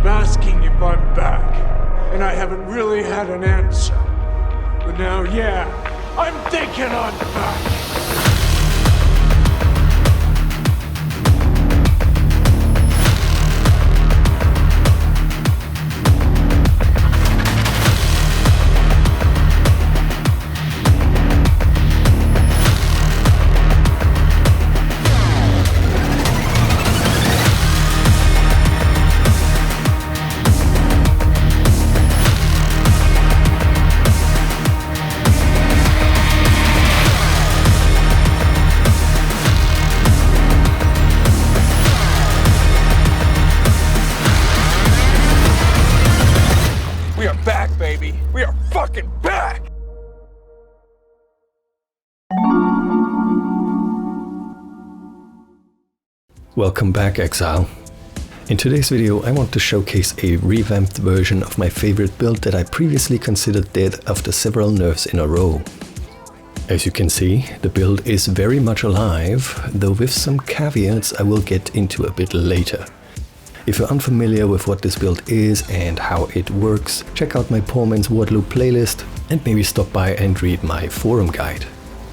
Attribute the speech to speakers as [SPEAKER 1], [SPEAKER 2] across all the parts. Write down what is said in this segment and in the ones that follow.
[SPEAKER 1] asking if I'm back, and I haven't really had an answer. But now, yeah, I'm thinking I'm back.
[SPEAKER 2] Welcome back, Exile. In today's video I want to showcase a revamped version of my favorite build that I previously considered dead after several nerfs in a row. As you can see, the build is very much alive, though with some caveats I will get into a bit later. If you're unfamiliar with what this build is and how it works, check out my Poor Man's Waterloo playlist and maybe stop by and read my forum guide.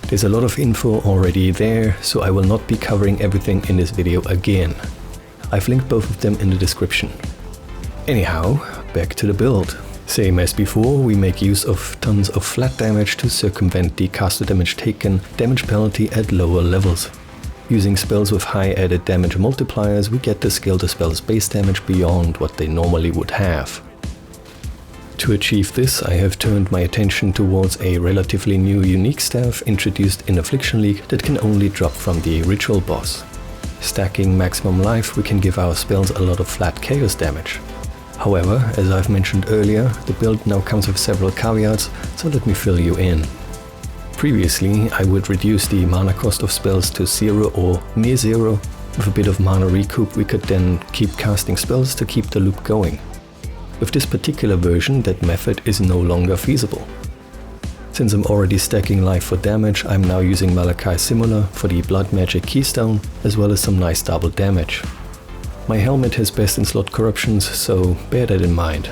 [SPEAKER 2] There's a lot of info already there, so I will not be covering everything in this video again. I've linked both of them in the description. Anyhow, back to the build. Same as before, we make use of tons of flat damage to circumvent the caster damage taken damage penalty at lower levels. Using spells with high added damage multipliers, we get to scale the spell's base damage beyond what they normally would have. To achieve this, I have turned my attention towards a relatively new unique staff introduced in Affliction League that can only drop from the ritual boss. Stacking maximum life, we can give our spells a lot of flat chaos damage. However, as I've mentioned earlier, the build now comes with several caveats, so let me fill you in. Previously, I would reduce the mana cost of spells to 0 or near 0. With a bit of mana recoup, we could then keep casting spells to keep the loop going. With this particular version, that method is no longer feasible. Since I'm already stacking life for damage, I'm now using Malachai Simula for the blood magic keystone, as well as some nice double damage. My helmet has best in slot corruptions, so bear that in mind.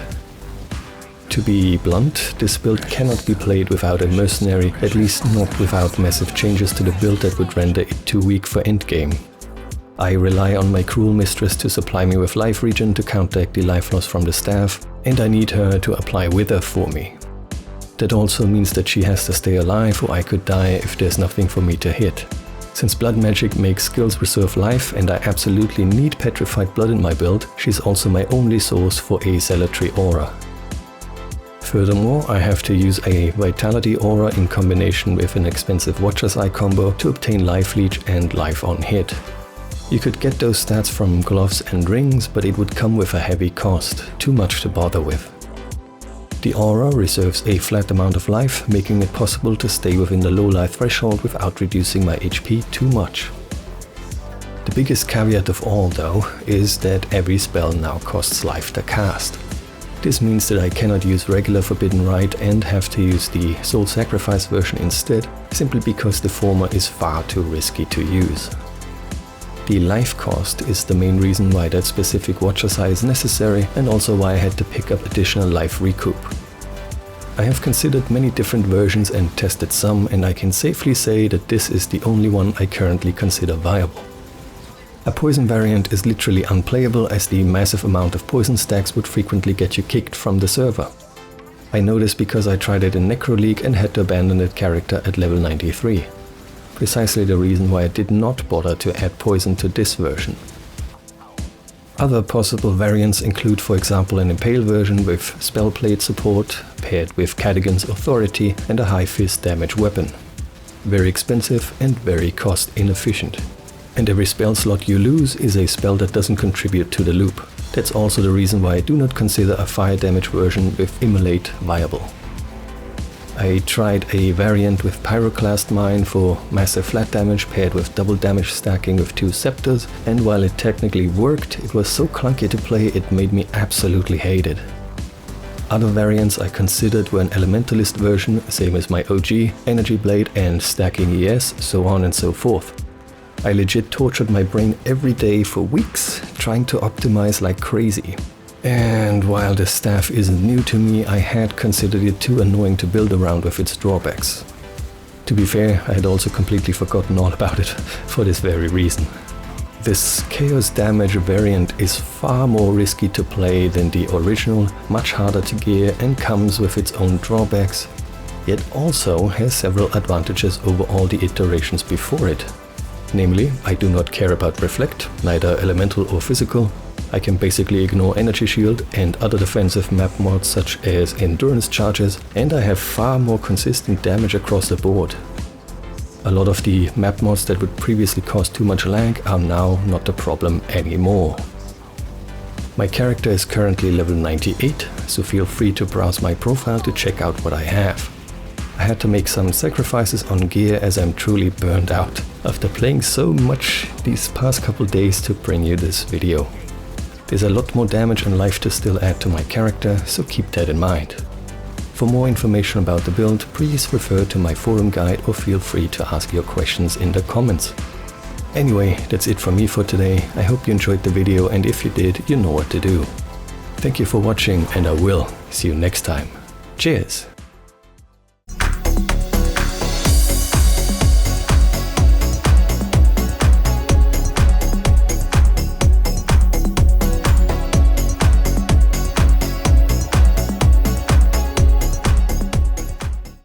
[SPEAKER 2] To be blunt, this build cannot be played without a mercenary, at least not without massive changes to the build that would render it too weak for endgame. I rely on my cruel mistress to supply me with life regen to counteract the life loss from the staff, and I need her to apply wither for me. That also means that she has to stay alive or I could die if there's nothing for me to hit. Since blood magic makes skills reserve life and I absolutely need petrified blood in my build, she's also my only source for a Zealotry aura. Furthermore, I have to use a Vitality aura in combination with an expensive Watcher's Eye combo to obtain life leech and life on hit. You could get those stats from gloves and rings, but it would come with a heavy cost, too much to bother with. The aura reserves a flat amount of life, making it possible to stay within the low life threshold without reducing my HP too much. The biggest caveat of all, though, is that every spell now costs life to cast. This means that I cannot use regular Forbidden Rite and have to use the Soul Sacrifice version instead, simply because the former is far too risky to use. The life cost is the main reason why that specific Watcher's Eye is necessary, and also why I had to pick up additional life recoup. I have considered many different versions and tested some, and I can safely say that this is the only one I currently consider viable. A poison variant is literally unplayable, as the massive amount of poison stacks would frequently get you kicked from the server. I know this because I tried it in Necro League and had to abandon that character at level 93. Precisely the reason why I did not bother to add poison to this version. Other possible variants include, for example, an Impale version with Spellblade support, paired with Cadigan's Authority and a high fist damage weapon. Very expensive and very cost inefficient. And every spell slot you lose is a spell that doesn't contribute to the loop. That's also the reason why I do not consider a fire damage version with Immolate viable. I tried a variant with Pyroclast Mine for massive flat damage paired with double damage stacking with 2 scepters, and while it technically worked, it was so clunky to play it made me absolutely hate it. Other variants I considered were an Elementalist version, same as my OG, Energy Blade and stacking ES, so on and so forth. I legit tortured my brain every day for weeks, trying to optimize like crazy. And while this staff isn't new to me, I had considered it too annoying to build around with its drawbacks. To be fair, I had also completely forgotten all about it for this very reason. This chaos damage variant is far more risky to play than the original, much harder to gear and comes with its own drawbacks, yet also has several advantages over all the iterations before it. Namely, I do not care about reflect, neither elemental or physical. I can basically ignore energy shield and other defensive map mods such as endurance charges, and I have far more consistent damage across the board. A lot of the map mods that would previously cause too much lag are now not a problem anymore. My character is currently level 98, so feel free to browse my profile to check out what I have. I had to make some sacrifices on gear as I'm truly burned out after playing so much these past couple days to bring you this video. There's a lot more damage and life to still add to my character, so keep that in mind. For more information about the build, please refer to my forum guide or feel free to ask your questions in the comments. Anyway, that's it from me for today. I hope you enjoyed the video, and if you did, you know what to do. Thank you for watching, and I will see you next time. Cheers!